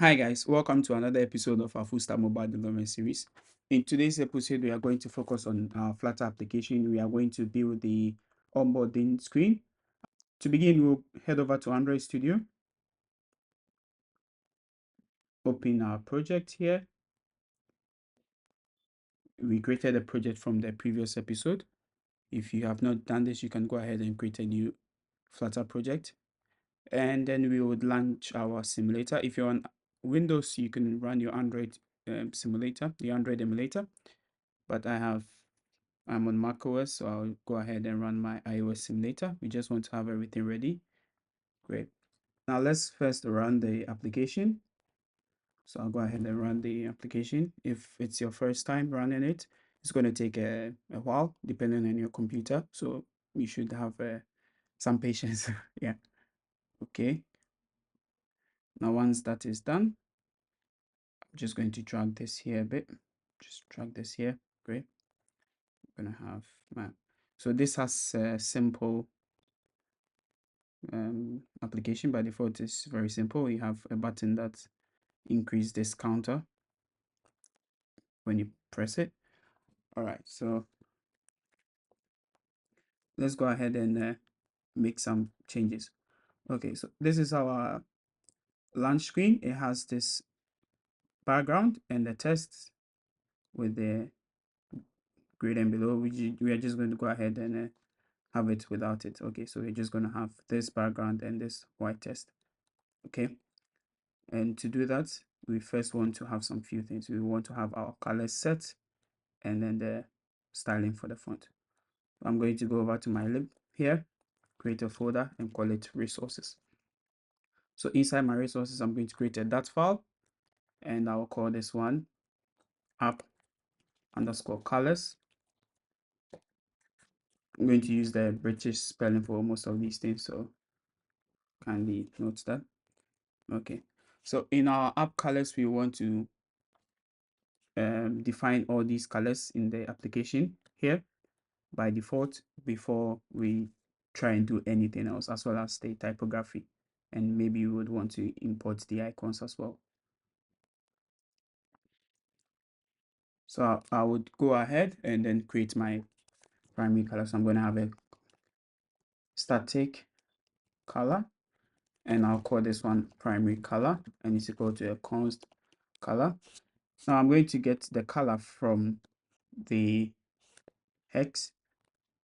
Hi guys, welcome to another episode of our full stack mobile development series. In today's episode, we are going to focus on our Flutter application. We are going to build the onboarding screen. To begin, we'll head over to Android Studio, open our project here. We created a project from the previous episode. If you have not done this, you can go ahead and create a new Flutter project. And then we would launch our simulator. If you're on Windows, you can run your Android simulator, the Android emulator. But I'm on macOS, so I'll go ahead and run my iOS simulator. We just want to have everything ready. Great. Now let's first run the application. So I'll go ahead and run the application. If it's your first time running it, it's going to take a while depending on your computer. So you should have some patience. Yeah. Okay. Now once that is done, I'm just going to drag this here a bit. Just drag this here. Great. I'm going to have my... So this has a simple application. By default is very simple. You have a button that increases this counter when you press it. All right, so let's go ahead and make some changes. Okay, so this is our launch screen. It has this background and the text with the grid and below. We are just going to go ahead and have it without it. Okay, so we're just going to have this background and this white text. Okay, and to do that, we first want to have some few things. We want to have our colors set and then the styling for the font. I'm going to go over to my lib here, create a folder and call it resources. So inside my resources, I'm going to create a .dat file and I'll call this one app_colors. I'm going to use the British spelling for most of these things, so kindly note that. Okay, so in our app colors, we want to define all these colors in the application here by default before we try and do anything else, as well as the typography, and maybe you would want to import the icons as well. So I would go ahead and then create my primary color. So I'm going to have a static color and I'll call this one primary color and it's equal to a const color. Now I'm going to get the color from the hex,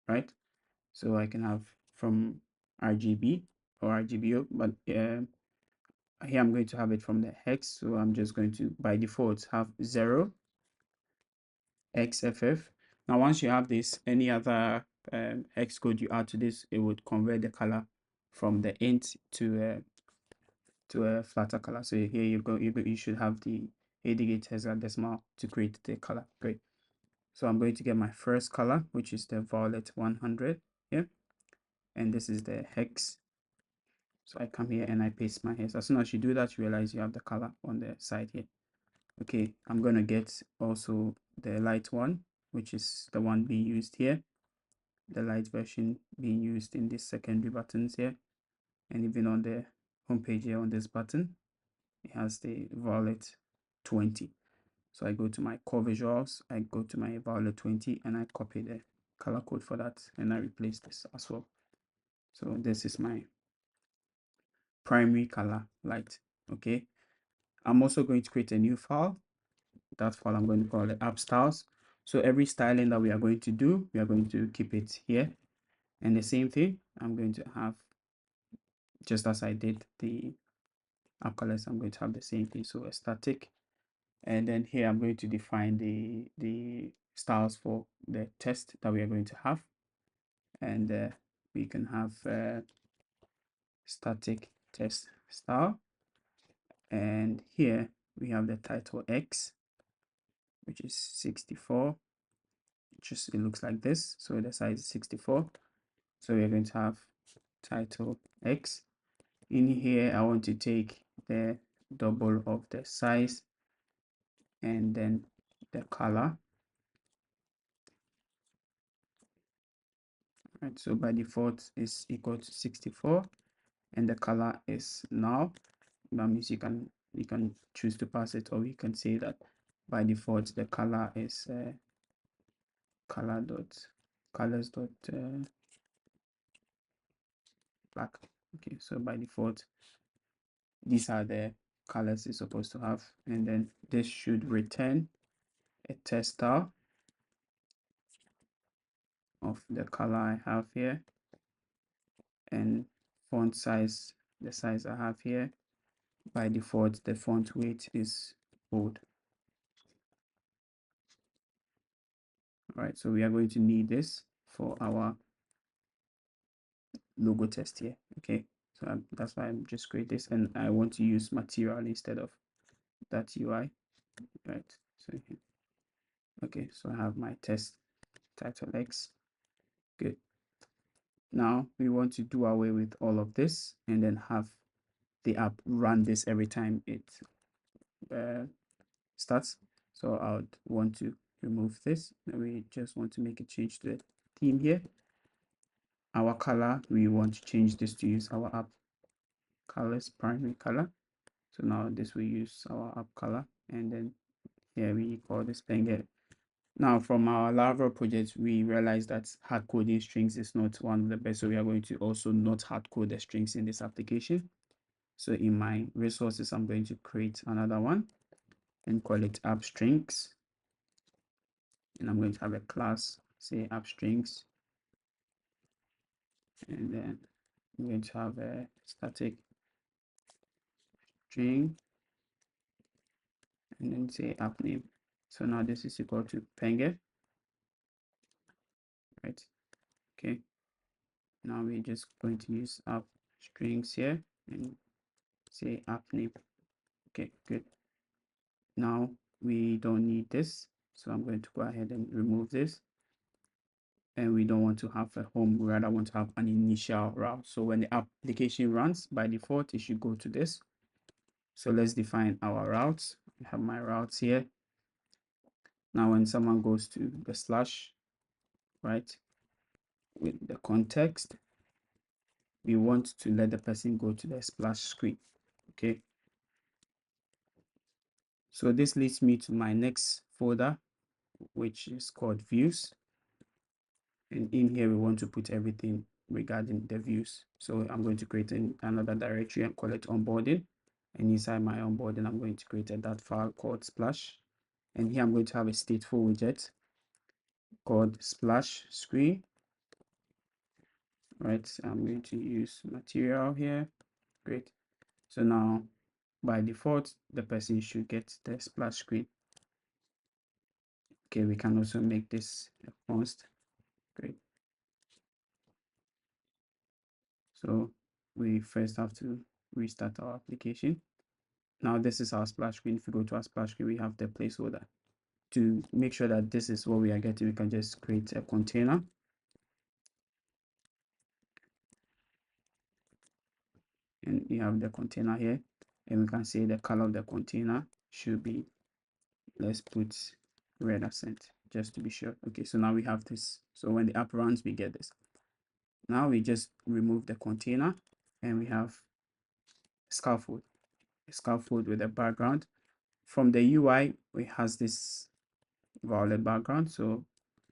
right? So I can have from RGB or RGBO, but here I'm going to have it from the hex. So I'm just going to by default have 0 XFF. Now once you have this, any other hex code you add to this, it would convert the color from the int to a flatter color. So here you go, you should have the 88 hexadecimal to create the color. Great. So I'm going to get my first color, which is the violet 100 here, and this is the hex. So I come here and I paste my hex. As soon as you do that, you realize you have the color on the side here. Okay, I'm gonna get also the light one, which is the one being used here, the light version being used in these secondary buttons here, and even on the home page here on this button, it has the violet 20. So I go to my core visuals, I go to my violet 20 and I copy the color code for that and I replace this as well. So this is my primary color light. Okay, I'm also going to create a new file. That file I'm going to call it app styles. So every styling that we are going to do, we are going to keep it here. And the same thing, I'm going to have, just as I did the app colors, I'm going to have the same thing. So a static, and then here I'm going to define the styles for the test that we are going to have, and we can have static test style, and here we have the title X, which is 64. Just it looks like this, so the size is 64. So we're going to have title X. In here I want to take the double of the size and then the color. Right, so by default is equal to 64 and the color is null. That means you can you can choose to pass it, or you can say that by default the color is colors dot black. Okay, so by default these are the colors it's supposed to have, and then this should return a text style of the color I have here, and font size, the size I have here. By default the font weight is bold. All right, so we are going to need this for our logo test here. Okay, so that's why I'm just create this, and I want to use material instead of that UI. Right, so here. Okay, so I have my test title X. Good. Now we want to do away with all of this and then have the app run this every time it starts. So I would want to remove this, and we just want to make a change to the theme here. Our color, we want to change this to use our app colors primary color. So now this will use our app color, and then here we call this Penger. Now from our Laravel project, we realized that hard coding strings is not one of the best, so we are going to also not hard code the strings in this application. So in my resources, I'm going to create another one and call it app strings, and I'm going to have a class, say app strings, and then I'm going to have a static string, and then say app name. So now this is equal to Penger, right? Okay, now we're just going to use app strings here and say app name. Okay, good. Now we don't need this, so I'm going to go ahead and remove this. And we don't want to have a home, we rather want to have an initial route. So when the application runs, by default it should go to this. So let's define our routes. I have my routes here. Now when someone goes to the slash, right, with the context, we want to let the person go to the splash screen. Okay, so this leads me to my next folder, which is called views, and in here we want to put everything regarding the views. So I'm going to create another directory and call it onboarding, and inside my onboarding I'm going to create a .dat file called splash, and here I'm going to have a stateful widget called splash screen. Right, I'm going to use material here. Great. So now by default the person should get the splash screen. Okay, we can also make this a const. Great. So we first have to restart our application. Now this is our splash screen. If we go to our splash screen, we have the placeholder. To make sure that this is what we are getting, we can just create a container. And we have the container here, and we can say the color of the container should be, let's put red accent just to be sure. Okay, so now we have this. So when the app runs, we get this. Now we just remove the container, and we have scaffold, a scaffold with a background. From the UI, it has this violet background. So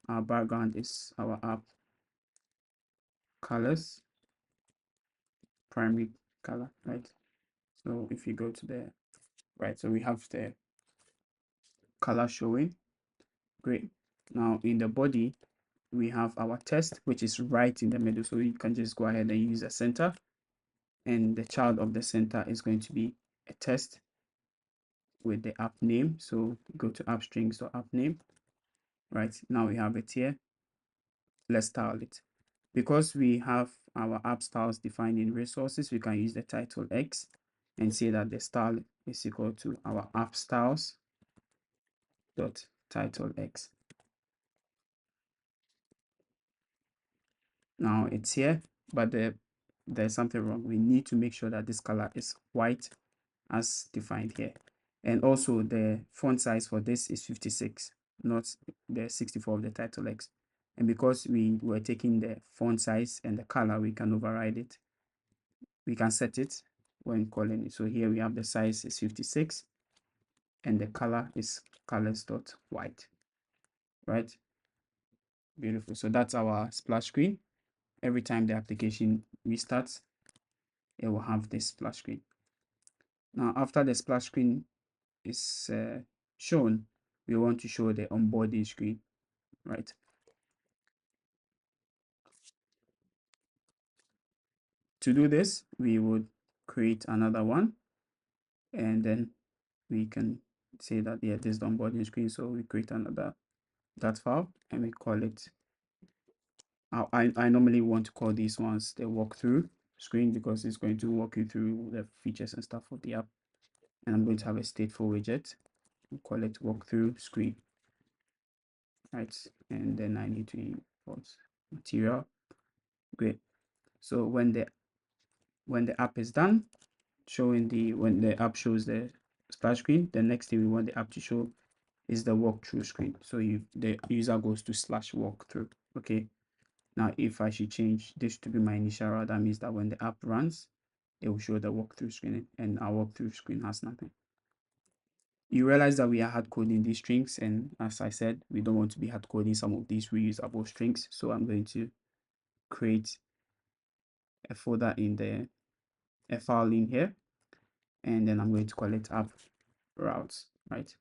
our background is our app colors, primary color, right? So if you go to the right, so we have the color showing. Great. Now in the body, we have our text, which is right in the middle. So you can just go ahead and use a center, and the child of the center is going to be a text with the app name. So go to app strings or app name. Right, now we have it here. Let's style it. Because we have our app styles defined in resources, we can use the title X and say that the style is equal to our app styles dot title X. Now it's here, but there's something wrong. We need to make sure that this color is white as defined here. And also the font size for this is 56, not the 64 of the title X. And because we were taking the font size and the color, we can override it. We can set it when calling it. So here we have the size is 56 and the color is colors.white, right? Beautiful. So that's our splash screen. Every time the application restarts, it will have this splash screen. Now, after the splash screen is shown, we want to show the onboarding screen, right? To do this, we would create another one, and then we can say that, yeah, this is the onboarding screen. So we create another that file and we call it, I normally want to call these ones the walkthrough screen because it's going to walk you through the features and stuff of the app. And I'm going to have a stateful widget. We'll call it walkthrough screen, right? And then I need to import material. Great. So when the app is done showing when the app shows the splash screen, the next thing we want the app to show is the walkthrough screen. So the user goes to /walkthrough. Okay. Now, if I should change this to be my initial route, that means that when the app runs, it will show the walkthrough screen, and our walkthrough screen has nothing. You realize that we are hard coding these strings, and as I said, we don't want to be hard coding some of these reusable strings. So I'm going to create a folder in a file in here, and then I'm going to call it app routes, right?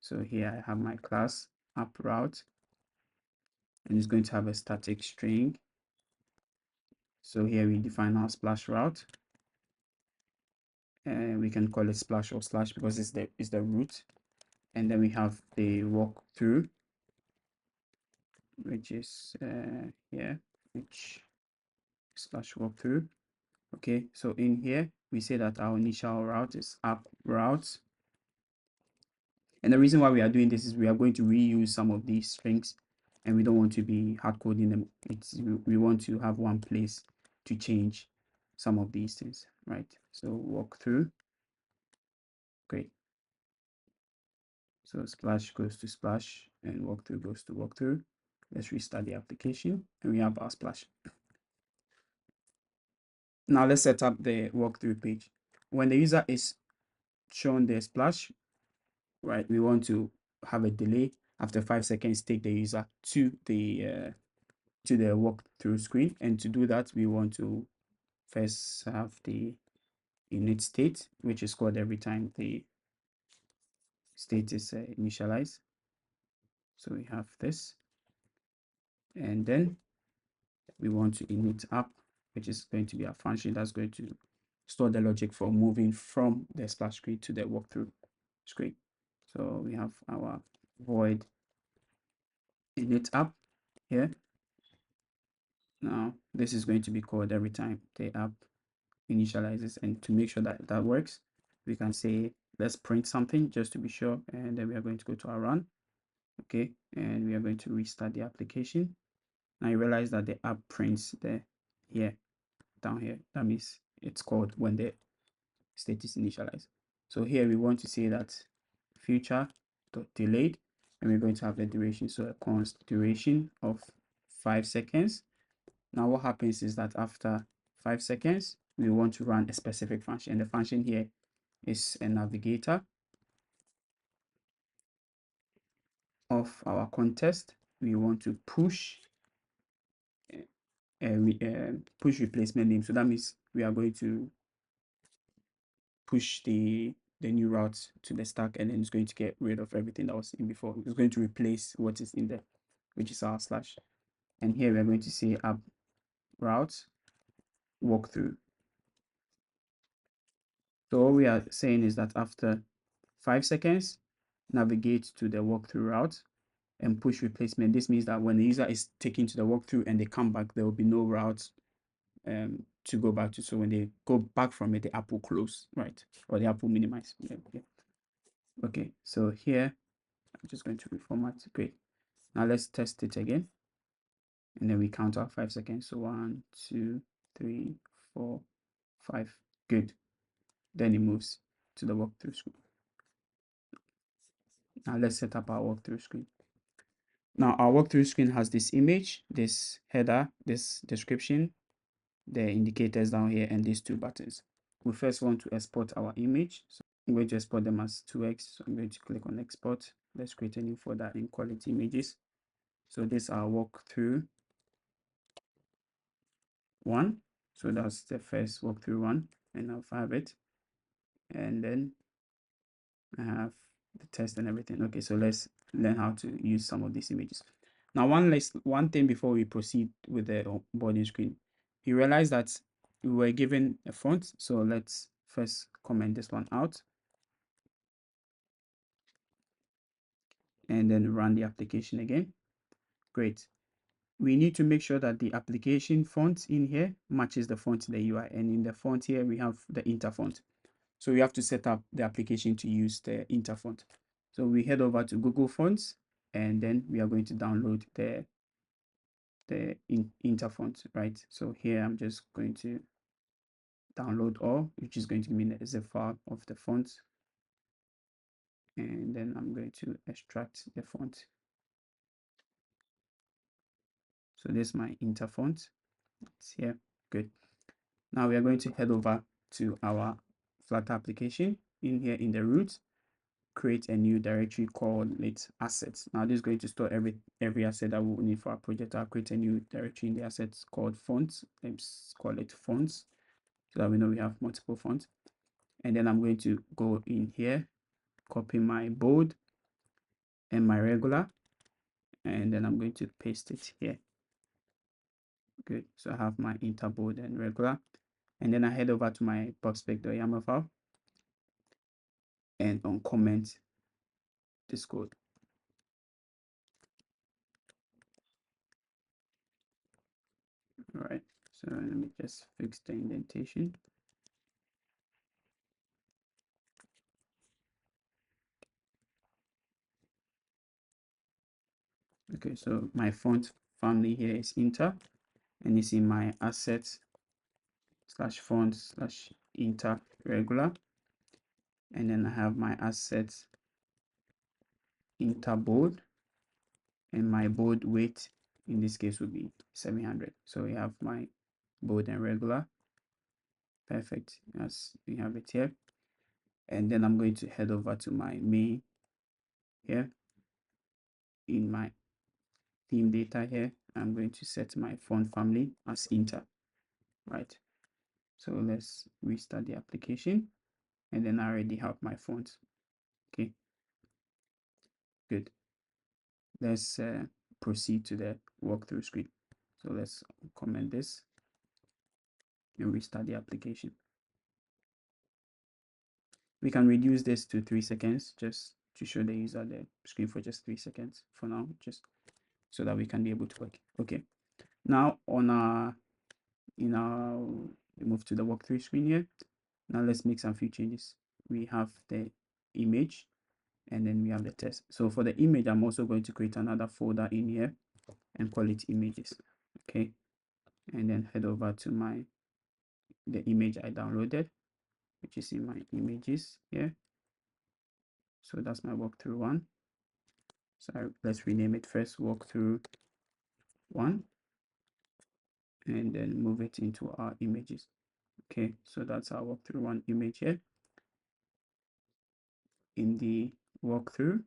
So here I have my class app route, and it's going to have a static string. So here we define our splash route, and we can call it splash or slash because it's the root. And then we have the walkthrough, which is here, which slash walkthrough. Okay, so in here we say that our initial route is app route, and the reason why we are doing this is we are going to reuse some of these strings, and we don't want to be hard coding them. We want to have one place to change some of these things, right? So walkthrough. Great. So splash goes to splash and walkthrough goes to walkthrough. Let's restart the application and we have our splash. Now let's set up the walkthrough page. When the user is shown the splash, right, we want to have a delay. After 5 seconds, take the user to the walkthrough screen. And to do that, we want to first have the init state, which is called every time the state is initialized. So we have this, and then we want to init app, which is going to be a function that's going to store the logic for moving from the splash screen to the walkthrough screen. So we have our void init app here. Now this is going to be called every time the app initializes, and to make sure that that works, we can say let's print something just to be sure, and then we are going to go to our run. Okay, and we are going to restart the application. Now you realize that the app prints here down here. That means it's called when the state is initialized. So here we want to say that future delayed, and we're going to have the duration. So a const duration of 5 seconds. Now what happens is that after 5 seconds, we want to run a specific function. And the function here is a navigator of our context. We want to push push replacement name. So that means we are going to push the new route to the stack, and then it's going to get rid of everything that was in before. It's going to replace what is in there, which is our slash. And here we're going to say app route walkthrough. So all we are saying is that after 5 seconds, navigate to the walkthrough route and push replacement. This means that when the user is taken to the walkthrough and they come back, there will be no route to go back to. So when they go back from it, the app will close, right? Or the app will minimize. Yeah. Okay, so here I'm just going to reformat. Great. Now let's test it again. And then we count our 5 seconds. So 1, 2, 3, 4, 5. Good. Then it moves to the walkthrough screen. Now let's set up our walkthrough screen. Now our walkthrough screen has this image, this header, this description, the indicators down here, and these two buttons. we first want to export our image. So I'm going to export them as 2x. So I'm going to click on export. Let's create a new folder in quality images. So this I'll walk through one. So that's the first walkthrough one, and I'll have it. And then I have the test and everything. Okay, so let's learn how to use some of these images. Now, one thing before we proceed with the onboarding screen, you realize that we were given a font. So let's first comment this one out and then run the application again. Great. We need to make sure that the application font in here matches the font in the UI. And in the font here, we have the Inter font. So we have to set up the application to use the Inter font. So we head over to Google Fonts, and then we are going to download the Inter font, right? So here I'm just going to download all, which is going to mean a zip file of the font. And then I'm going to extract the font. So this is my Inter font. It's here. Good. Now we are going to head over to our Flutter application. In here in the root, create a new directory called it assets. Now this is going to store every asset that we will need for our project. I'll create a new directory in the assets called fonts. Let's call it fonts so that we know we have multiple fonts. And then I'm going to go in here, copy my bold and my regular, and then I'm going to paste it here. Good. So I have my Inter bold and regular. And then I head over to my boxspec.yaml file and uncomment this code. All right. So let me just fix the indentation. Okay, so my font family here is Inter, and it's in my assets /font /Inter regular, and then I have my assets Inter bold, and my bold weight in this case would be 700. So we have my bold and regular. Perfect, as we have it here. And then I'm going to head over to my main here. In my theme data here, I'm going to set my font family as Inter, right? So let's restart the application, and then I already have my font. Okay, good. Let's proceed to the walkthrough screen. So let's comment this and restart the application. We can reduce this to 3 seconds just to show the user the screen for just 3 seconds for now, just so that we can be able to work. Okay, now on our we move to the walkthrough screen here. Now let's make some few changes. We have the image, and then we have the test. So for the image, I'm also going to create another folder in here and call it images. Okay, and then head over to the image I downloaded, which is in my images here. So that's my walkthrough one. So let's rename it first, walkthrough one, and then move it into our images. Okay, so that's our walkthrough one image here. In the walkthrough,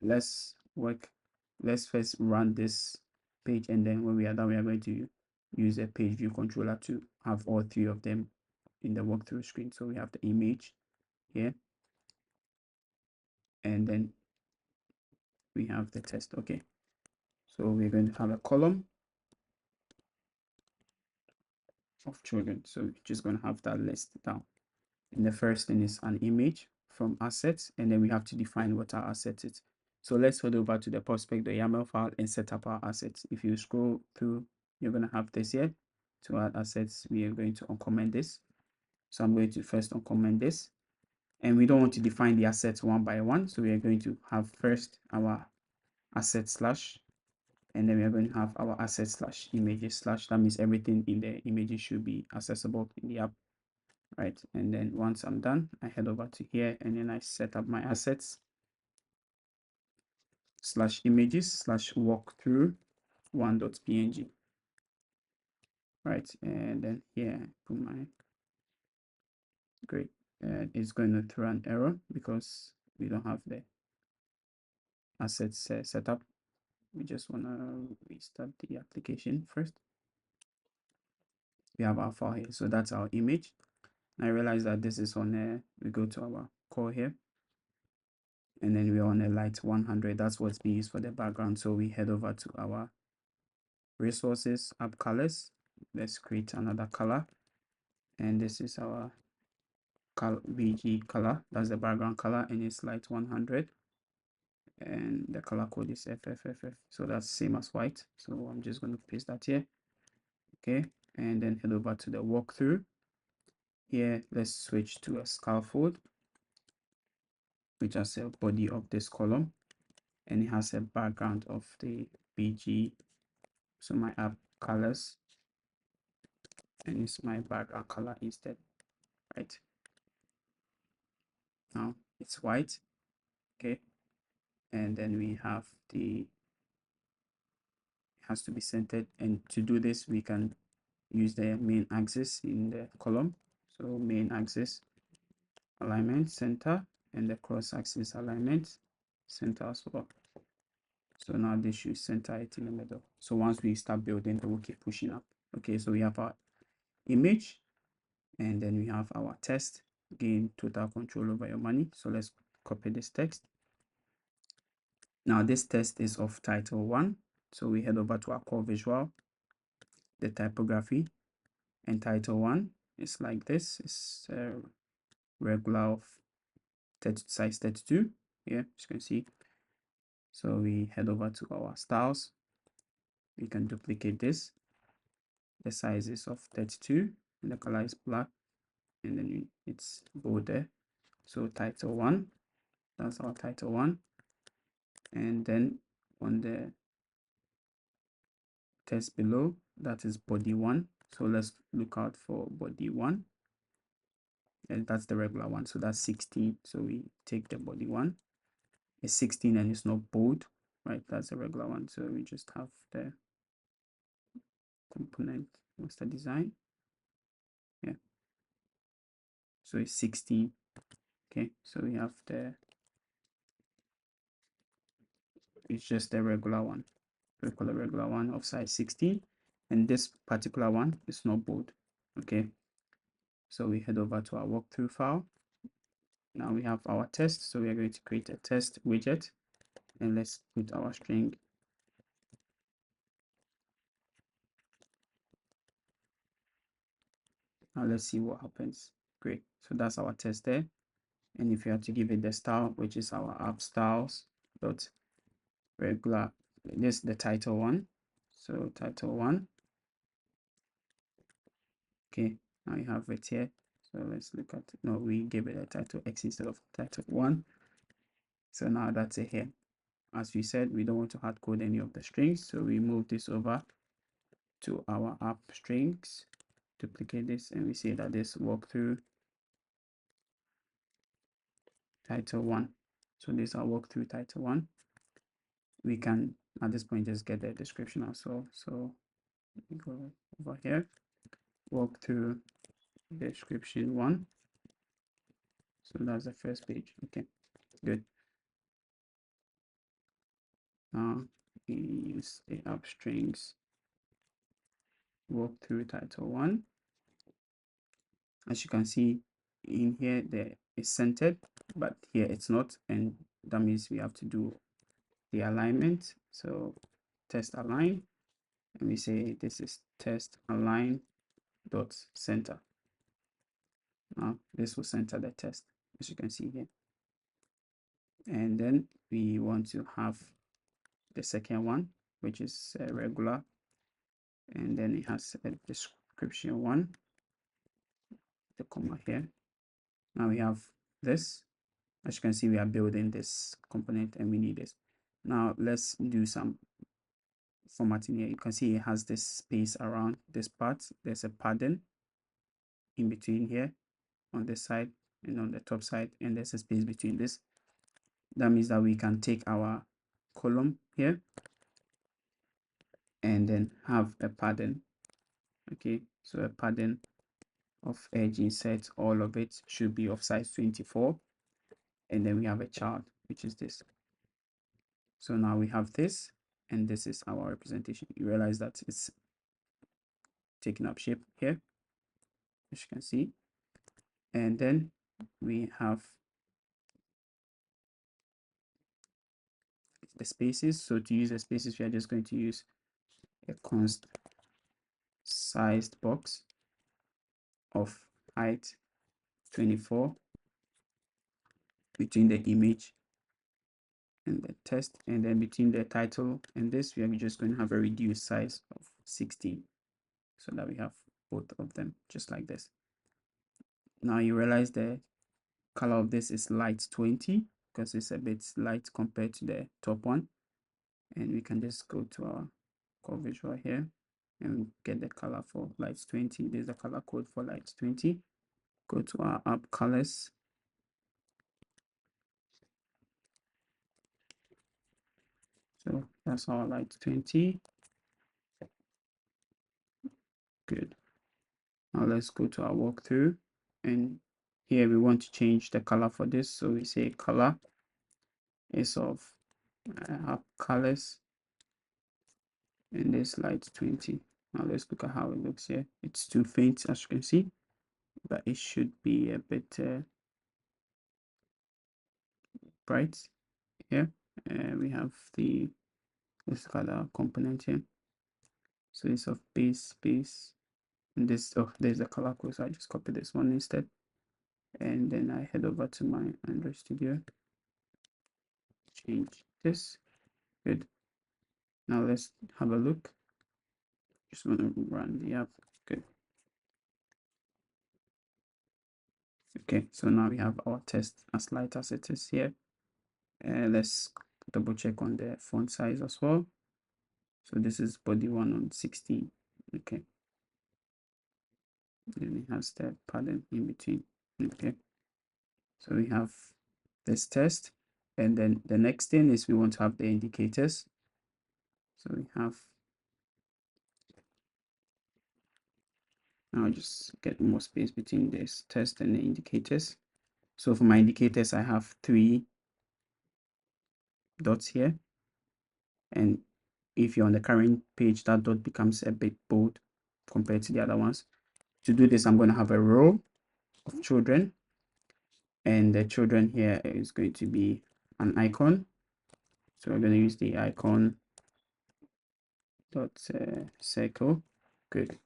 let's first run this page, and then when we are done, we are going to use a page view controller to have all three of them in the walkthrough screen. So we have the image here, and then we have the test. Okay, so we're going to have a column of children, so we're just going to have that list down. And the first thing is an image from assets, and then we have to define what our asset is. So let's head over to the prospect.yaml file and set up our assets. If you scroll through, you're going to have this here. To add assets, we are going to uncomment this. So I'm going to first uncomment this, and we don't want to define the assets one by one. So we are going to have first our asset slash, and then we are going to have our asset slash images slash. That means everything in the images should be accessible in the app, right? And then once I'm done, I head over to here, and then I set up my assets slash images slash walkthrough one.png, right? And then here I put my Great. And it's going to throw an error because we don't have the assets set up. We just want to restart the application first. We have our file here, so that's our image. I realize that this is on we go to our core here, and then we're on a light 100. That's what's being used for the background. So we head over to our resources, app colors. Let's create another color, and this is our BG color. That's the background color, and it's light 100, and the color code is FFFF. So that's same as white. So I'm just going to paste that here. Okay, and then head over to the walkthrough. Here, let's switch to a scaffold, which has a body of this column, and it has a background of the BG. So my app colors, and it's my background color instead, right? Now it's white, okay, and then we have the has to be centered, and to do this we can use the main axis in the column. So main axis alignment center, and the cross axis alignment center as well. So now this should center it in the middle. So once we start building, it will keep pushing up. Okay, so we have our image, and then we have our text, gain total control over your money. So let's copy this text. Now this text is of title 1. So we head over to our core visual, the typography, and title 1 is like this. It's regular of size 32. Yeah, as you can see. So we head over to our styles. We can duplicate this. The size is of 32, and the color is black, and then it's bold there. So title 1, that's our title 1. And then on the text below, that is body 1. So let's look out for body 1, and that's the regular one. So that's 16. So we take the body 1. It's 16 and it's not bold, right? That's a regular one. So we just have the component master design. Yeah. So it's 16. Okay. So we have it's just the regular one. We call a regular one of size 16. And this particular one is not bold. Okay. So we head over to our walkthrough file. Now we have our test. So we are going to create a test widget, and let's put our string. Now let's see what happens. Great. So that's our test there. And if you have to give it the style, which is our app styles dot regular, this is the title 1. So title 1. Okay. Now you have it here. So let's look at it. No, we gave it a title X instead of title 1. So now that's it here. As we said, we don't want to hard code any of the strings. So we move this over to our app strings, duplicate this, and we say that this walkthrough title 1. So this are walkthrough title 1. We can at this point just get the description also. So we go over here, walkthrough description 1. So that's the first page. Okay, good. Now we use the app strings walkthrough title 1. As you can see in here, there is centered, but here it's not, and that means we have to do the alignment. So test align, and we say this is test align dot center. Now this will center the test, as you can see here. And then we want to have the second one, which is regular, and then it has a description 1, the comma here. Now we have this. As you can see, we are building this component and we need this. Now let's do some formatting here. You can see it has this space around this part. There's a padding in between here on this side and on the top side, and there's a space between this. That means that we can take our column here and then have a padding. Okay, so a padding of edge insert, all of it should be of size 24. And then we have a child, which is this. So now we have this, and this is our representation. You realize that it's taking up shape here, as you can see. And then we have the spaces. So to use the spaces, we are just going to use a const sized box of height 24 between the image and the text, and then between the title and this, we are just going to have a reduced size of 16, so that we have both of them just like this. Now you realize the color of this is light 20 because it's a bit light compared to the top one, and we can just go to our core visual here and get the color for light 20. There's a color code for light 20. Go to our app colors. So that's our light 20. Good. Now let's go to our walkthrough, and here we want to change the color for this. So we say color is of app colors, and this light 20. Now let's look at how it looks here. It's too faint, as you can see, but it should be a bit bright here. We have the, let's look at our component here. So it's of base, and this, oh, there's a color code, so I just copy this one instead, and then I head over to my Android Studio, change this. Good. Now let's have a look. Just want to run the app. Good. Okay, so now we have our text as light as it is here. Let's double check on the font size as well. So this is body 1 on 16. Okay. Then it has the padding in between. Okay. So we have this test. And then the next thing is we want to have the indicators. So we have, I'll just get more space between this test and the indicators. So for my indicators, I have 3 dots here, and if you're on the current page, that dot becomes a bit bold compared to the other ones. To do this, I'm going to have a row of children, and the children here is going to be an icon. So we're going to use the icon dot circle. Good.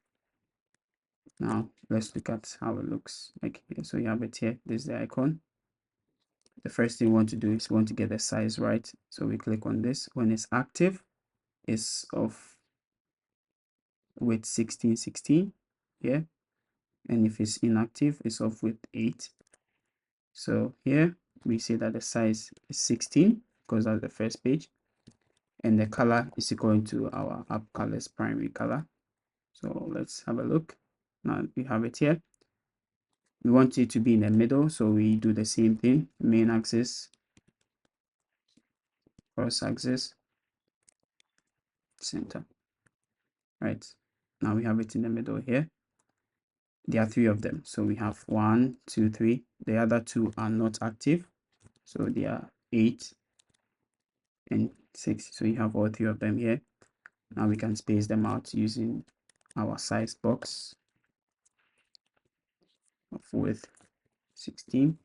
Now let's look at how it looks like here. So you have it here. This is the icon. The first thing we want to do is we want to get the size right. So we click on this. When it's active, it's of width 1616 here, and if it's inactive, it's of width 8. So here we say that the size is 16 because that's the first page, and the color is equal to our app colors primary color. So let's have a look. Now we have it here. We want it to be in the middle, so we do the same thing: main axis, cross axis, center. Right, now we have it in the middle here. There are 3 of them, so we have 1, 2, 3. The other 2 are not active, so they are 8 and 6. So you have all 3 of them here. Now we can space them out using our size box of width 16.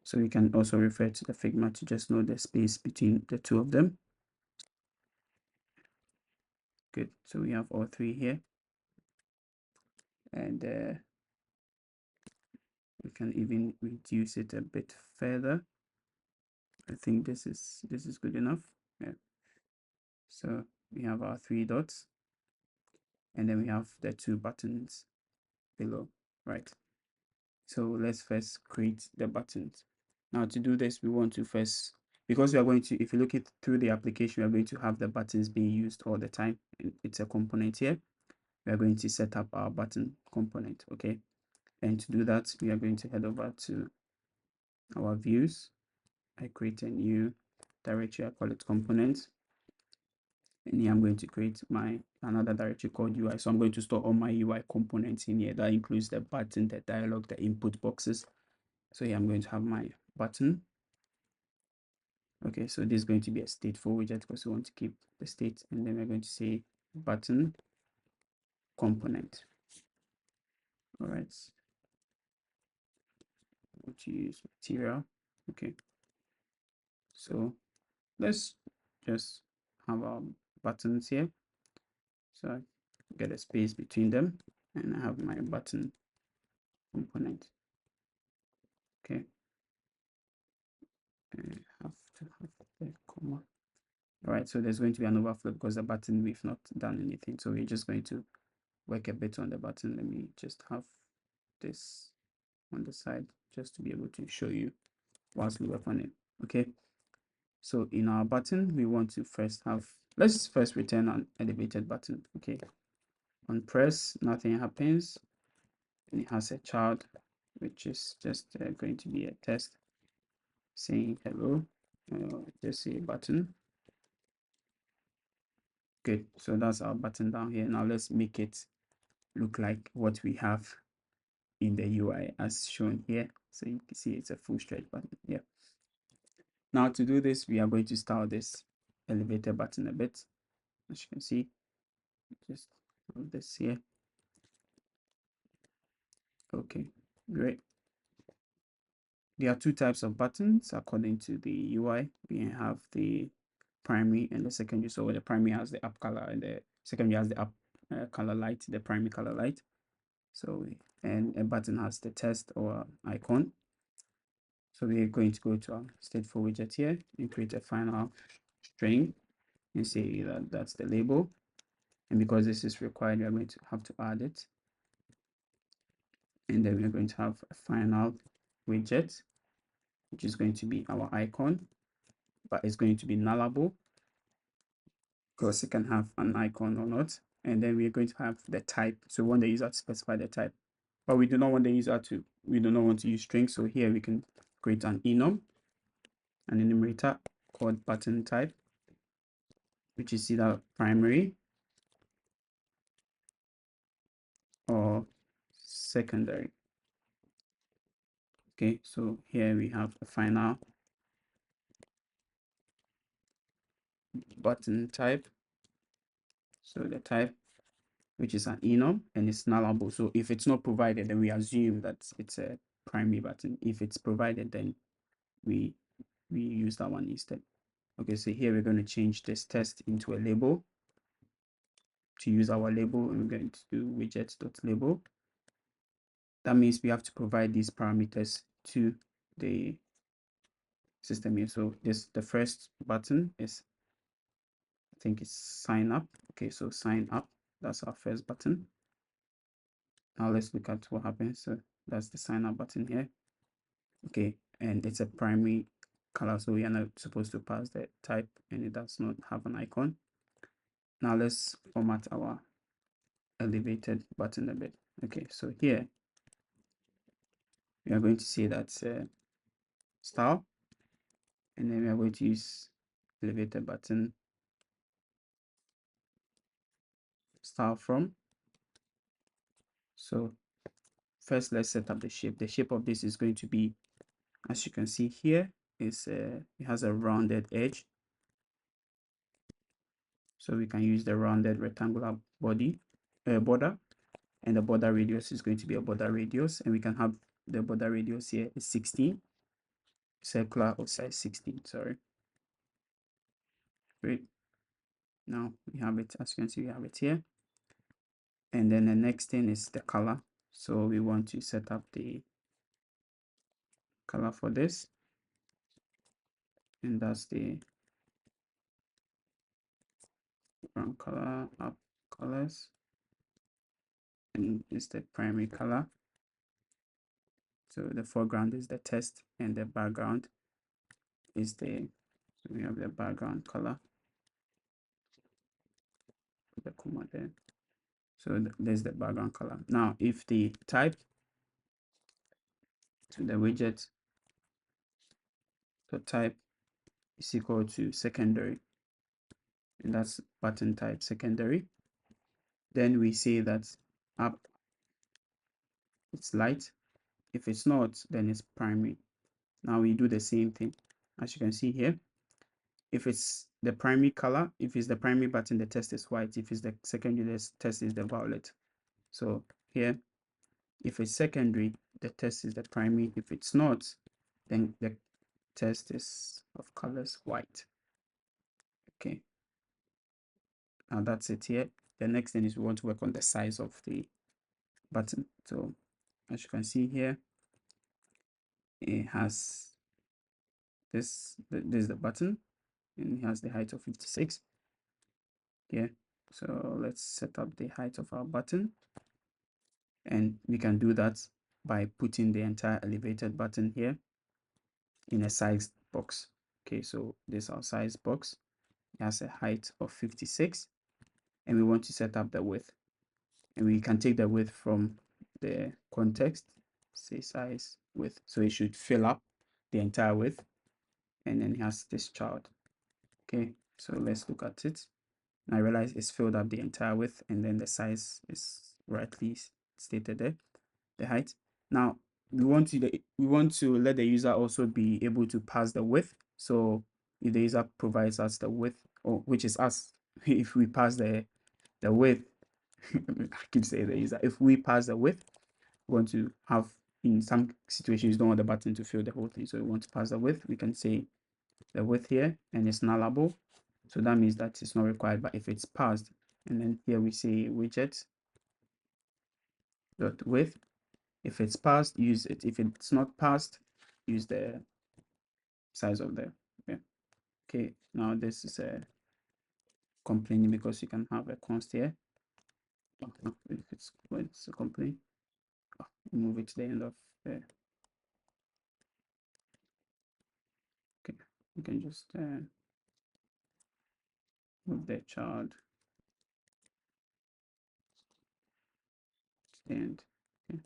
So we can also refer to the Figma to just know the space between the 2 of them. Good. So we have all 3 here, and we can even reduce it a bit further. I think this is good enough. Yeah. So we have our 3 dots, and then we have the 2 buttons below. Right. So let's first create the buttons. Now to do this, we want to first, because we are going to, if you look it through the application, we are going to have the buttons being used all the time. It's a component here. We are going to set up our button component. Okay. And to do that, we are going to head over to our views. I create a new directory, I call it components. And here I'm going to create another directory called UI. So I'm going to store all my UI components in here. That includes the button, the dialog, the input boxes. So here I'm going to have my button. Okay, so this is going to be a stateful widget because we want to keep the state, and then we're going to say button component. All right, I'm going to use material. Okay, so let's just have our buttons here. So I get a space between them, and I have my button component. Okay, and I have to have the comma. All right, so there's going to be an overflow because the button, we've not done anything. So we're just going to work a bit on the button. Let me just have this on the side just to be able to show you whilst we work on it. Okay, so in our button, we want to first have, let's first return an elevated button. Okay, on press, nothing happens, and it has a child, which is just going to be a test saying hello. Just say button. Good, so that's our button down here. Now let's make it look like what we have in the UI as shown here. So you can see it's a full stretch button. Yeah. Now to do this, we are going to style this elevator button a bit. As you can see, just have this here. Okay, great. There are two types of buttons according to the UI. We have the primary and the secondary. So the primary has the up color and the secondary has the up color light, the primary color light. So, and a button has the text or icon. So we're going to go to our stateful widget here and create a final string and say that that's the label. And because this is required, we are going to have to add it. And then we're going to have a final widget, which is going to be our icon, but it's going to be nullable because it can have an icon or not. And then we're going to have the type. So we want the user to specify the type, but we do not want the user to, we do not want to use strings. So here we can create an enum, an enumerator called button type, which is either primary or secondary. Okay, so here we have a final button type. So the type, which is an enum, and it's nullable. So if it's not provided, then we assume that it's a primary button. If it's provided, then we use that one instead. Okay, so here we're going to change this test into a label to use our label, and we're going to do widget.label. That means we have to provide these parameters to the system here. So the first button is, I think it's sign up. Okay, so sign up, that's our first button. Now let's look at what happens. So that's the sign up button here. Okay, and it's a primary color, so we are not supposed to pass the type, and it does not have an icon. Now let's format our elevated button a bit. Okay, so here we are going to say that's style, and then we are going to use elevated button style from. So first let's set up the shape. The shape of this is going to be, as you can see here, is it has a rounded edge. So we can use the rounded rectangular border, and the border radius is going to be a border radius, and we can have the border radius here is 16, circular or size 16, sorry. Great. Now we have it, as you can see, we have it here. And then the next thing is the color. So we want to set up the color for this, and that's the brown color, up colors, and it's the primary color. So the foreground is the text, and the background is the, so we have the background color, put the comma there. So there's the background color. Now if the type to the widget, so type is equal to secondary, and that's button type secondary. Then we say that up it's light. If it's not, then it's primary. Now we do the same thing. As you can see here, if it's the primary color, if it's the primary button, the text is white. If it's the secondary, the text is the violet. So here, if it's secondary, the text is the primary. If it's not, then the text is of colors white. Okay, now that's it here. The next thing is we want to work on the size of the button. So as you can see here, it has this is the button, and it has the height of 56 here. So let's set up the height of our button, and we can do that by putting the entire elevated button here in a size box. Okay, so this is our size box. It has a height of 56, and we want to set up the width, and we can take the width from the context, say size width, so it should fill up the entire width, and then it has this child. Okay, so let's look at it. I realize it's filled up the entire width, and then the size is rightly stated there, the height. Now we want to let the user also be able to pass the width. So if the user provides us the width, or which is us, if we pass the width, I keep saying the user, if we pass the width, we want to have, in some situations you don't want the button to fill the whole thing, so we want to pass the width. We can say the width here, and it's nullable, so that means that it's not required. But if it's passed, and then here we say widget dot width, if it's passed, use it. If it's not passed, use the size of the, yeah. Okay, now this is a complaining because you can have a const here. Oh, no, if it's a complaint, oh, move it to the end of the, okay, you can just move the child to the end. Okay.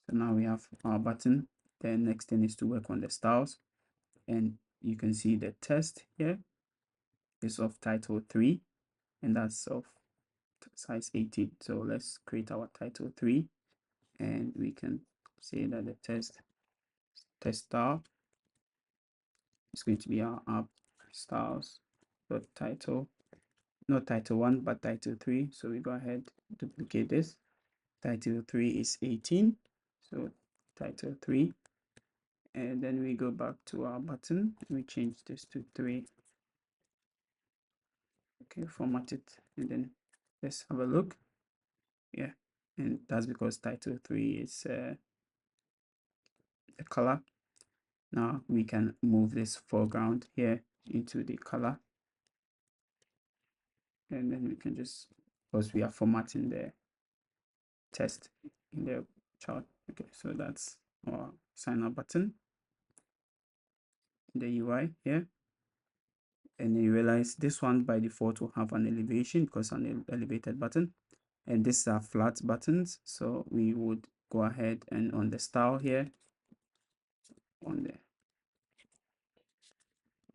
So now we have our button. The next thing is to work on the styles, and you can see the text here is of title 3, and that's of size 18. So let's create our title 3, and we can say that the text style is going to be our app styles dot title, not title 1 but title 3. So we go ahead, duplicate this. Title 3 is 18, so title 3, and then we go back to our button, we change this to 3. Okay, format it, and then let's have a look. Yeah, and that's because title 3 is the color. Now we can move this foreground here into the color, and then we can just, because we are formatting the text in the chart. Okay, so that's our sign up button in the UI here. And you realize this one by default will have an elevation because an elevated button, and these are flat buttons. So we would go ahead and on the style here, on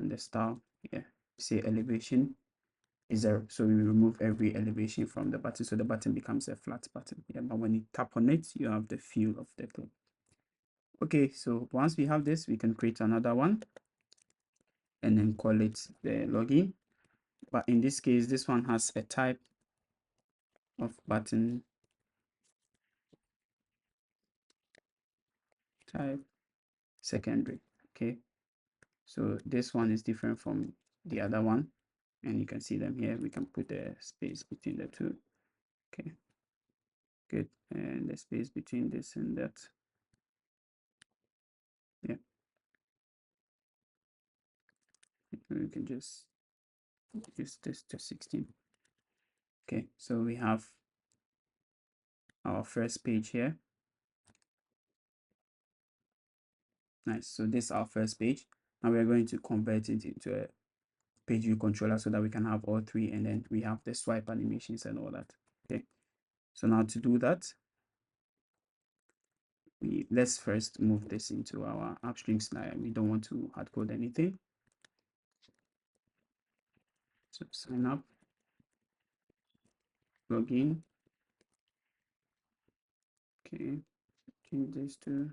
the style here, say elevation is 0. So we remove every elevation from the button, so the button becomes a flat button. Yeah, but when you tap on it, you have the feel of the clip. Okay, so once we have this, we can create another one and then call it the login. But in this case, this one has a type of button type secondary. Okay, so this one is different from the other one, and you can see them here. We can put a space between the two. Okay, good, and the space between this and that. Yeah, we can just use this to 16. Okay, so we have our first page here. Nice, so this is our first page. Now we are going to convert it into a page view controller so that we can have all three, and then we have the swipe animations and all that. Okay, so now to do that, let's first move this into our upstream slide. We don't want to hard code anything. So sign up, login. Okay, change this to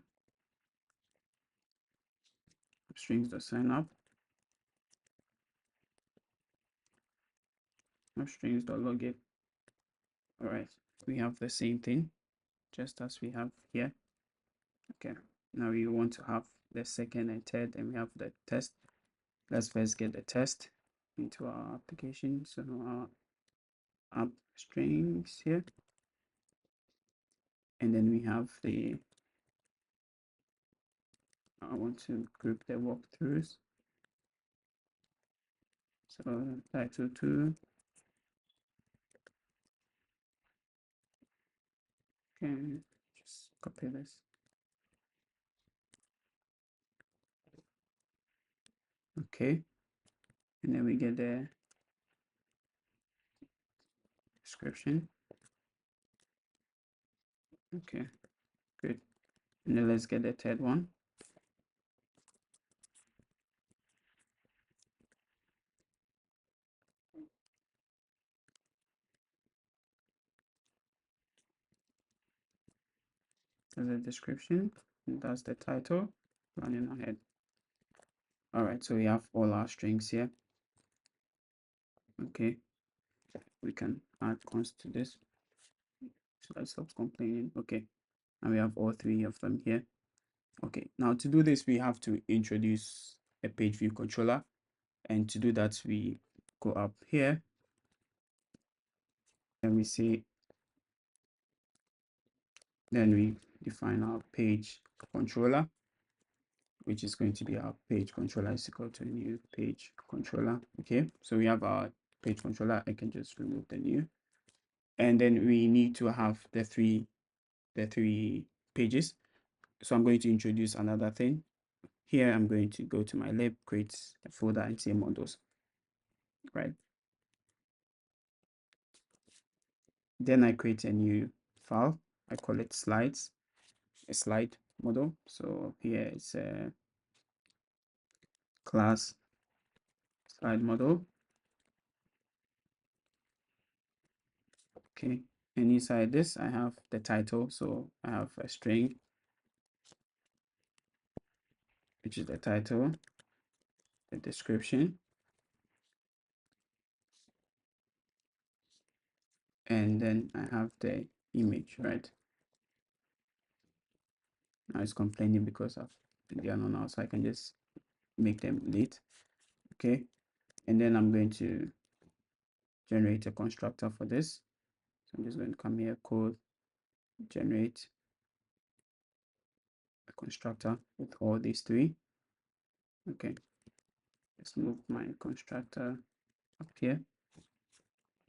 strings.sign up, strings.login. All right, we have the same thing just as we have here. Okay, now we want to have the second and third, and we have the test. Let's first get the test into our application. So our app strings here, and then we have the I want to group the walkthroughs. So title 2. Okay, just copy this. Okay, and then we get the description. Okay, good. And then let's get the third one. That's the description. And that's the title. Running ahead. All right, so we have all our strings here. Okay, we can add const to this. So that stops complaining. Okay, and we have all three of them here. Okay, now to do this, we have to introduce a page view controller. And to do that, we go up here and we say, then we define our page controller, which is going to be our page controller is equal to a new page controller. Okay, so we have our page controller. I can just remove the new, and then we need to have the three pages. So I'm going to introduce another thing. Here I'm going to go to my lib, create a folder, and say models, right? Then I create a new file. I call it slides, a slide model. So here it's a class slide model. Okay, and inside this I have the title. So I have a string, which is the title, the description, and then I have the image, right? Now it's complaining because of they are not now, so I can just make them late. Okay, and then I'm going to generate a constructor for this. So I'm just going to come here, code, generate a constructor with all these three. Okay, let's move my constructor up here.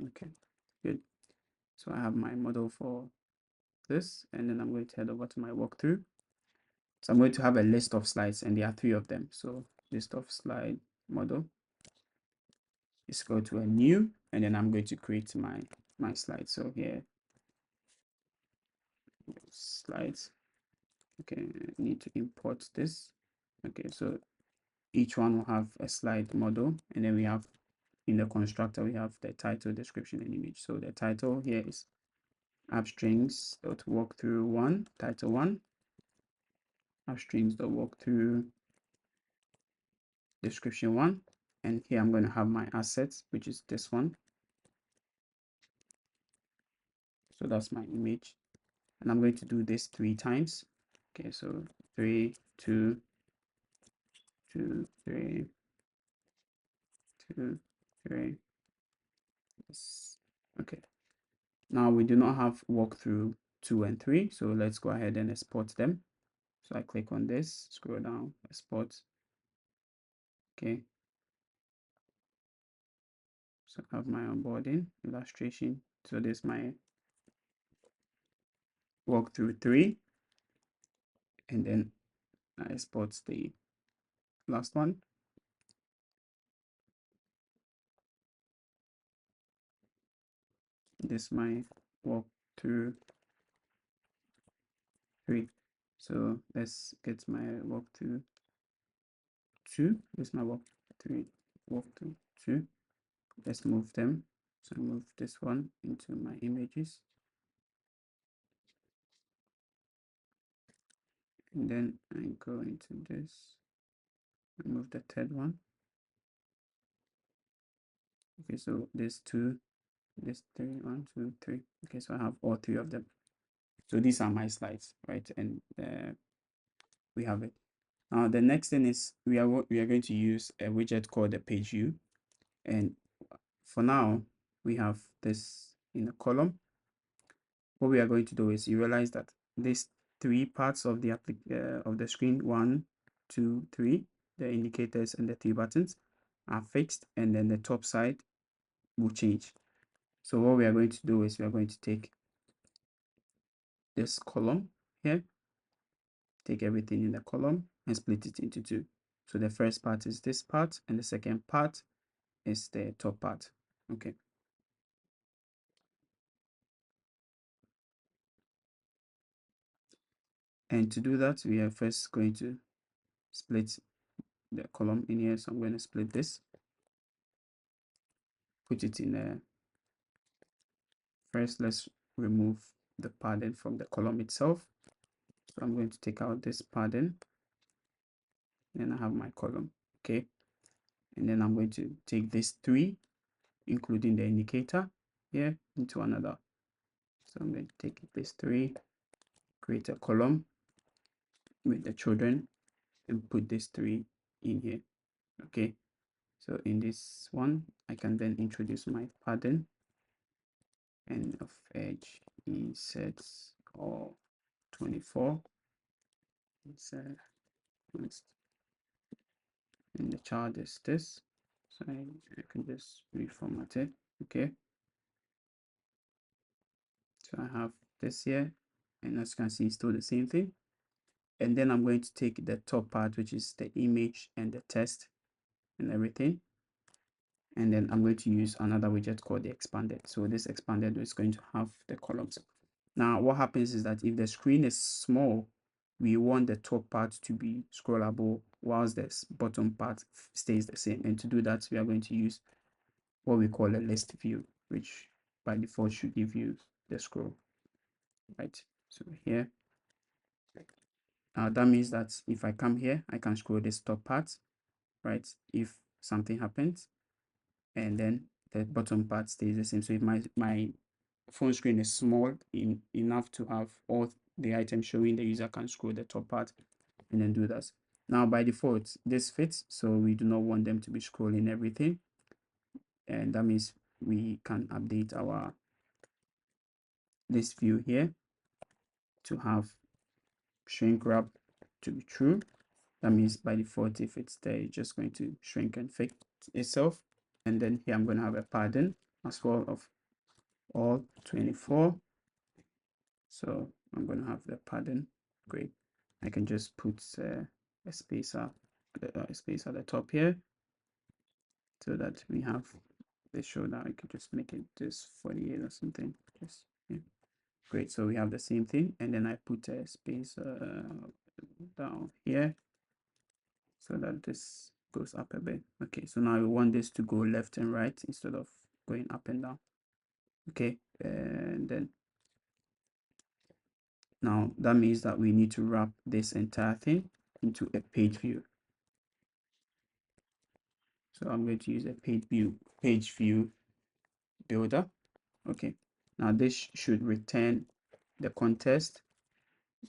Okay, good. So I have my model for this, and then I'm going to head over to my walkthrough. So I'm going to have a list of slides, and there are three of them. So list of slide model is equal to a new, and then I'm going to create my slide. So here, slides. Okay, I need to import this. Okay, so each one will have a slide model, and then we have in the constructor we have the title, description, and image. So the title here is app strings dot walkthrough one, title one, app strings dot walkthrough description one, and here I'm going to have my assets, which is this one. So that's my image, and I'm going to do this 3 times. Okay, so 3, 2, 2, 3, 2, 3. Okay, now we do not have walkthrough 2 and 3, so let's go ahead and export them. So I click on this, scroll down, export. Okay, so I have my onboarding illustration. So this is my walkthrough 3, and then I export the last one. This is my walkthrough 3. So let's get my walkthrough 2. This is my walkthrough 2. let's move them. So move this one into my images, and then I go into this and move the third one. Okay, so there's two, there's three, 1, 2, 3. Okay, so I have all three of them. So these are my slides, right? And we have it. Now the next thing is we are going to use a widget called the PageView, and for now we have this in a column. What we are going to do is you realize that these three parts of the screen, 1, 2, 3, the indicators and the three buttons are fixed, and then the top side will change. So what we are going to do is we are going to take this column here, take everything in the column and split it into two. So the first part is this part, and the second part is the top part. Okay. And to do that, we are first going to split the column in here. So I'm going to split this, put it in a first. Let's remove the padding from the column itself. So I'm going to take out this padding, and I have my column. Okay. And then I'm going to take these three, including the indicator here, into another. So I'm going to take this three, create a column with the children, and put this three in here. Okay. So in this one, I can then introduce my pattern, and of edge insets all 24. Next, and the child is this. So I can just reformat it. Okay. So I have this here, and as you can see, it's still the same thing. And then I'm going to take the top part, which is the image and the text and everything. And then I'm going to use another widget called the expanded. So this expanded is going to have the columns. Now, what happens is that if the screen is small, we want the top part to be scrollable whilst the bottom part stays the same. And to do that, we are going to use what we call a list view, which by default should give you the scroll, right? So here, that means that if I come here, I can scroll this top part, right? If something happens, and then the bottom part stays the same. So if my phone screen is small enough to have all the items showing, the user can scroll the top part and then do that. Now by default, this fits, so we do not want them to be scrolling everything, and that means we can update our list view here to have shrink wrap to be true. That means by default, if it's there, it's just going to shrink and fix itself. And then here I'm going to have a padding as well of all 24. So I'm going to have the padding. Great. I can just put a spacer at the top here, so that we have the show. Now I could just make it just 48 or something. Just yeah. Great. So we have the same thing, and then I put a space down here so that this goes up a bit. Okay, so now we want this to go left and right instead of going up and down. Okay, and then now that means that we need to wrap this entire thing into a page view. So I'm going to use a page view builder. Okay, now this should return the context,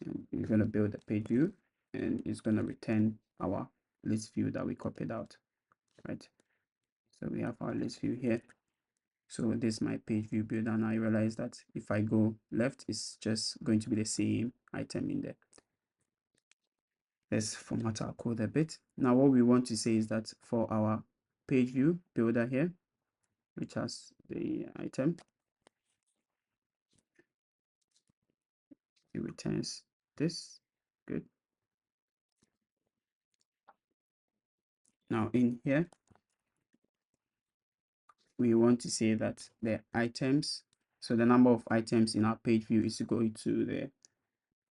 and we're going to build a page view, and it's going to return our list view that we copied out, right? So we have our list view here. So this is my page view builder. And I realize that if I go left, it's just going to be the same item in there. Let's format our code a bit. Now what we want to say is that for our page view builder here, which has the item, it returns this. Good. Now in here, we want to say that the items, so the number of items in our page view is equal to the,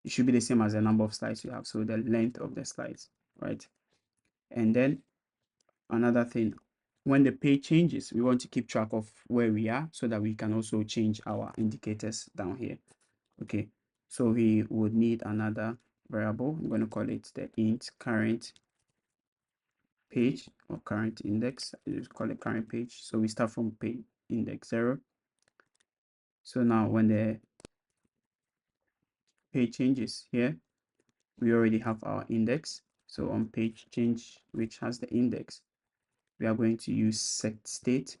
it should be the same as the number of slides you have, so the length of the slides, right? And then another thing, when the page changes, we want to keep track of where we are so that we can also change our indicators down here. Okay, so we would need another variable. I'm going to call it the int current page or current index. I just call it current page. So we start from page index 0. So now when the page changes here, we already have our index. So on page change, which has the index, we are going to use set state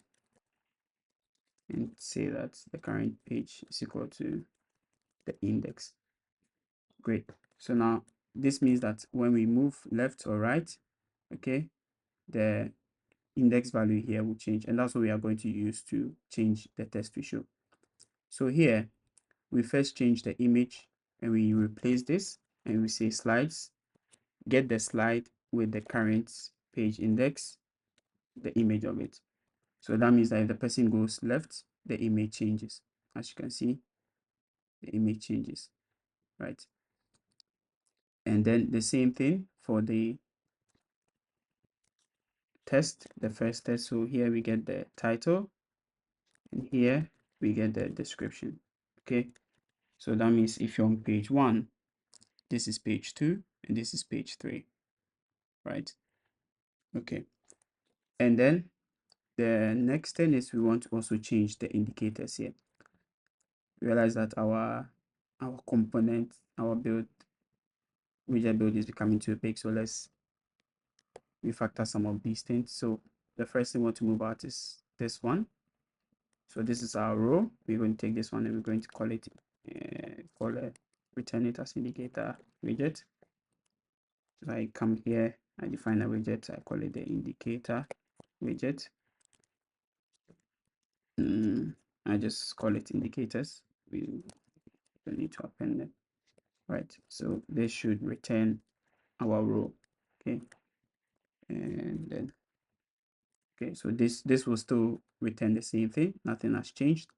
and say that the current page is equal to the index. Great. So now this means that when we move left or right, okay, the index value here will change, and that's what we are going to use to change the text we show. So here we first change the image and we replace this and we say slides, get the slide with the current page index, the image of it. So that means that if the person goes left, the image changes. As you can see, the image changes, right? And then the same thing for the test, the first test. So here we get the title and here we get the description. Okay, so that means if you're on page 1, this is page 2 and this is page 3, right? Okay, and then the next thing is we want to also change the indicators here. Realize that our component, our build, widget build is becoming too big, so let's refactor some of these things. So the first thing we want to move out is this one. So this is our row. We're going to take this one and we're going to call it return it as indicator widget. So I come here, I define a widget, I call it the indicator widget. I just call it indicators. We don't need to append them. Right, so this should return our row. Okay, and then okay, so this will still return the same thing, nothing has changed.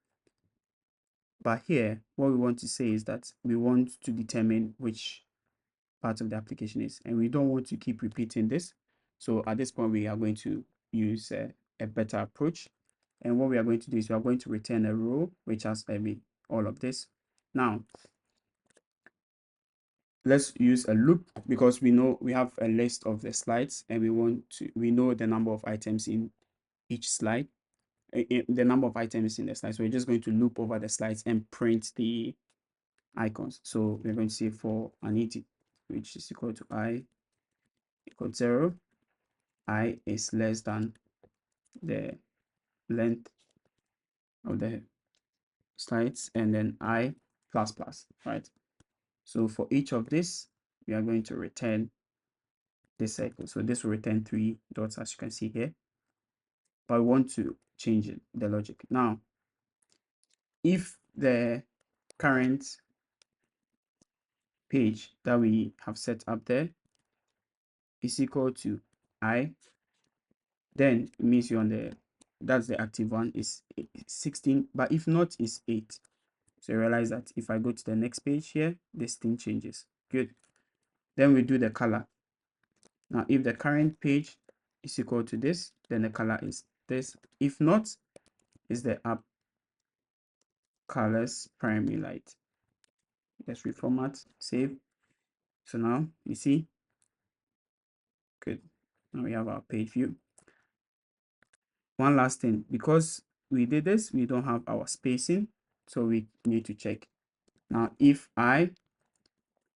But here what we want to say is that we want to determine which part of the application is, and we don't want to keep repeating this. So at this point we are going to use a better approach, and what we are going to do is we are going to return a row which has all of this. Now let's use a loop, because we know we have a list of the slides and we know the number of items in each slide, the number of items in the slide. So we're just going to loop over the slides and print the icons. So we're going to say for an it, which is equal to I equal 0, I is less than the length of the slides, and then I plus plus, right? So for each of this, we are going to return this cycle. So this will return 3 dots, as you can see here. But I want to change it, the logic. Now, if the current page that we have set up there is equal to I, then it means you're on that's the active one, is 16, but if not, is 8. So you realize that if I go to the next page here, this thing changes. Good. Then we do the color. Now, if the current page is equal to this, then the color is this. If not, is the app colors primary light. Let's reformat, save. So now you see, good. Now we have our page view. One last thing, because we did this, we don't have our spacing, so we need to check. Now, if I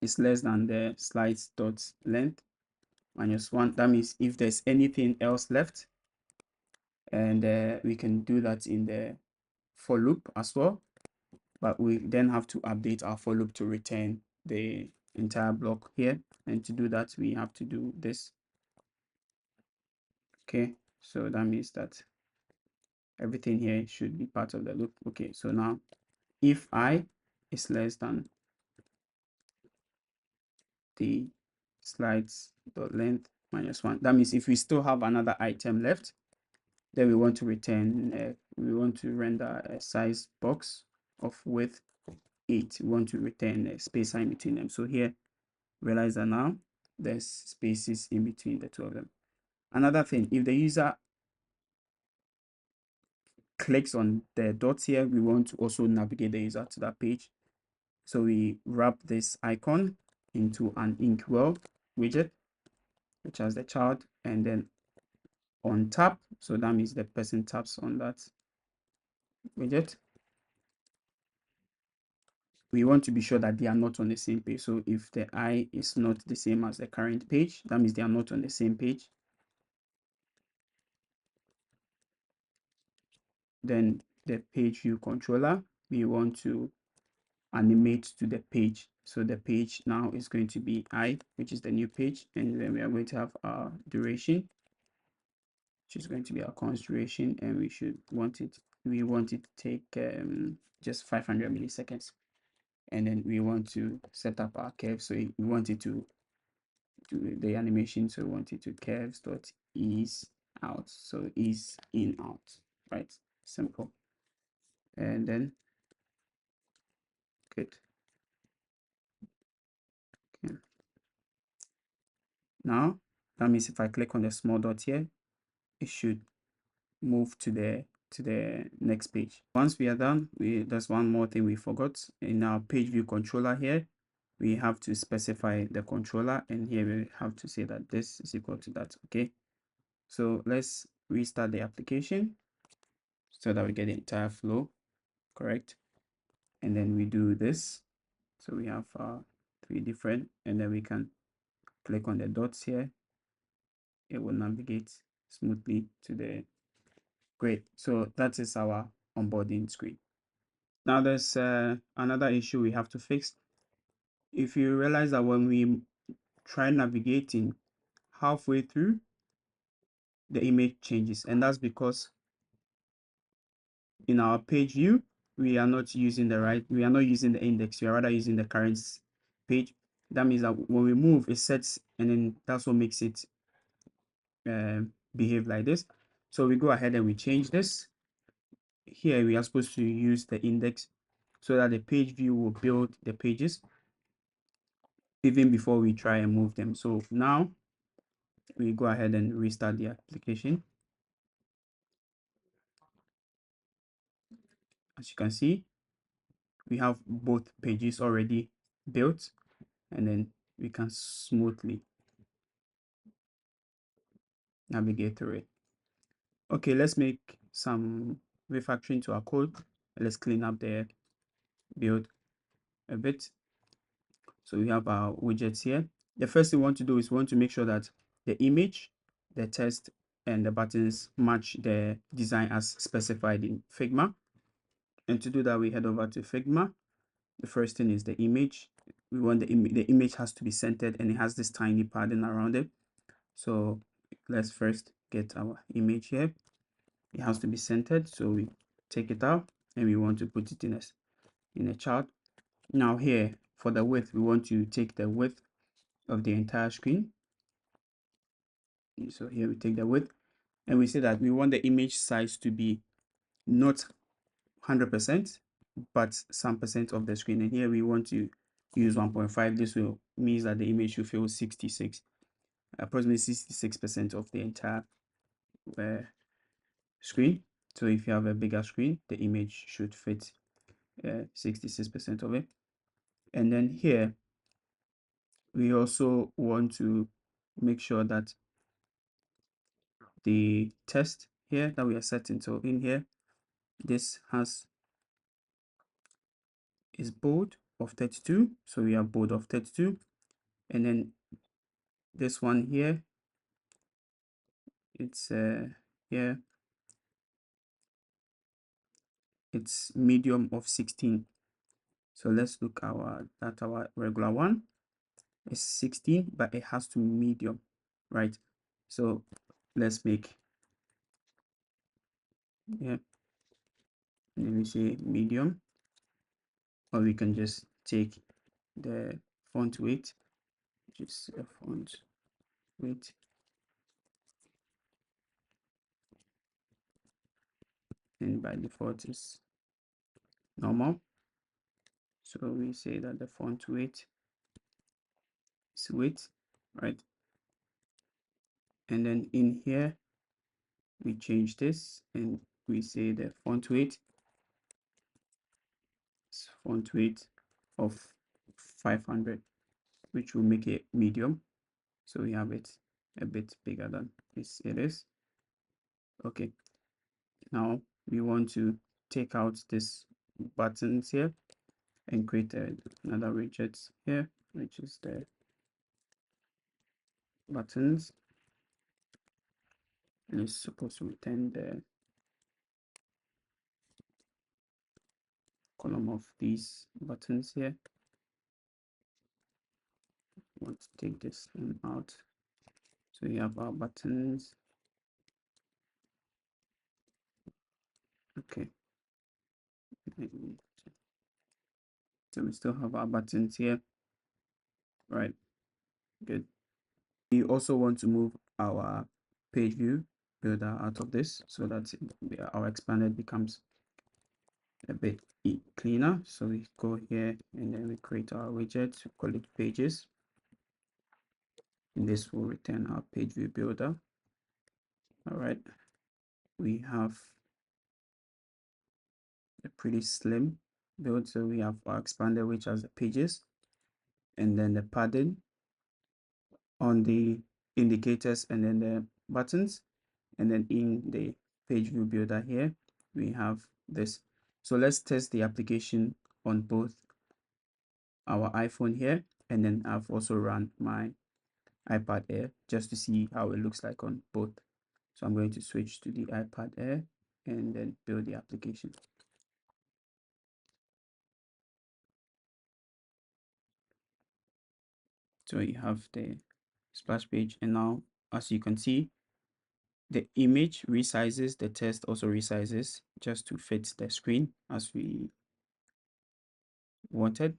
is less than the slides dot length minus 1, that means if there's anything else left, and we can do that in the for loop as well, but we then have to update our for loop to return the entire block here, and to do that we have to do this. Okay, so that means that everything here should be part of the loop. Okay, so now if I is less than the slides dot length minus 1, that means if we still have another item left, then we want to return we want to render a size box of width 8. We want to return a space in between them. So here realize that now there's spaces in between the two of them. Another thing, if the user clicks on the dots here, we want to also navigate the user to that page. So we wrap this icon into an inkwell widget, which has the child, and then on tap, so that means the person taps on that widget. We want to be sure that they are not on the same page. So if the eye is not the same as the current page, that means they are not on the same page. Then the page view controller, we want to animate to the page. So the page now is going to be I, which is the new page, and then we are going to have our duration, which is going to be our const duration, and we want it to take just 500 milliseconds. And then we want to set up our curve, so we want it to do the animation, so we want it to curves dot ease out, so ease in out, right? Simple. And then good. Okay. Now that means if I click on the small dot here, it should move to the next page. Once we are done, there's one more thing we forgot. In our page view controller here, we have to specify the controller, and here we have to say that this is equal to that. Okay, so let's restart the application so that we get the entire flow correct, and then we do this. So we have 3 different, and then we can click on the dots here. It will navigate smoothly to the great. So that is our onboarding screen. Now there's another issue we have to fix. If you realize that when we try navigating halfway through, the image changes, and that's because in our page view we are not using the index, we are rather using the current page. That means that when we move, it sets, and then that's what makes it behave like this. So we go ahead and we change this. Here we are supposed to use the index so that the page view will build the pages even before we try and move them. So now we go ahead and restart the application. As you can see, we have both pages already built, and then we can smoothly navigate through it. Okay, let's make some refactoring to our code. Let's clean up the build a bit. So we have our widgets here. The first thing we want to do is we want to make sure that the image, the text, and the buttons match the design as specified in Figma. And to do that, we head over to Figma. The first thing is the image. We want the image has to be centered, and it has this tiny padding around it. So let's first get our image here. It has to be centered, so we take it out and we want to put it in a chart. Now here for the width, we want to take the width of the entire screen. So here we take the width, and we say that we want the image size to be not 100%, but some percent of the screen. And here we want to use 1.5. This will means that the image should fill approximately 66% of the entire screen. So if you have a bigger screen, the image should fit 66% of it. And then here we also want to make sure that the text here that we are setting, so in here this is bold of 32, so we have bold of 32, and then this one here, it's here it's medium of 16. So let's look at our regular one is 16, but it has to be medium, right? So let's make, yeah, let me say medium, or we can just take the font weight, just a font weight, and by default is normal. So we say that the font weight is width, right? And then in here we change this and we say the font weight. It's font weight of 500, which will make it medium. So we have it a bit bigger than it is. Okay, now we want to take out this buttons here and create another widget here, which is the buttons, and it's supposed to return the column of these buttons here. We want to take this one out. So we have our buttons. Okay. So we still have our buttons here. Right. Good. We also want to move our page view builder out of this so that our expanded becomes a bit cleaner. So we go here and then we create our widget, we call it pages. And this will return our page view builder. All right. We have a pretty slim build. So we have our expander, which has the pages, and then the padding on the indicators, and then the buttons, and then in the page view builder here we have this. So let's test the application on both our iPhone here, and then I've also run my iPad Air just to see how it looks like on both. So I'm going to switch to the iPad Air and then build the application. So you have the splash page, and now as you can see, the image resizes, the text also resizes just to fit the screen as we wanted,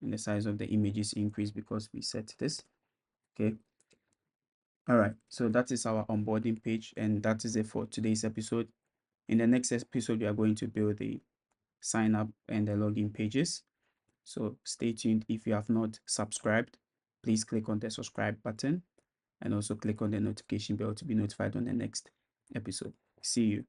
and the size of the image is increased because we set this. Okay. All right, so that is our onboarding page, and that is it for today's episode. In the next episode, we are going to build the sign up and the login pages. So stay tuned. If you have not subscribed, please click on the subscribe button and also click on the notification bell to be notified on the next episode. See you.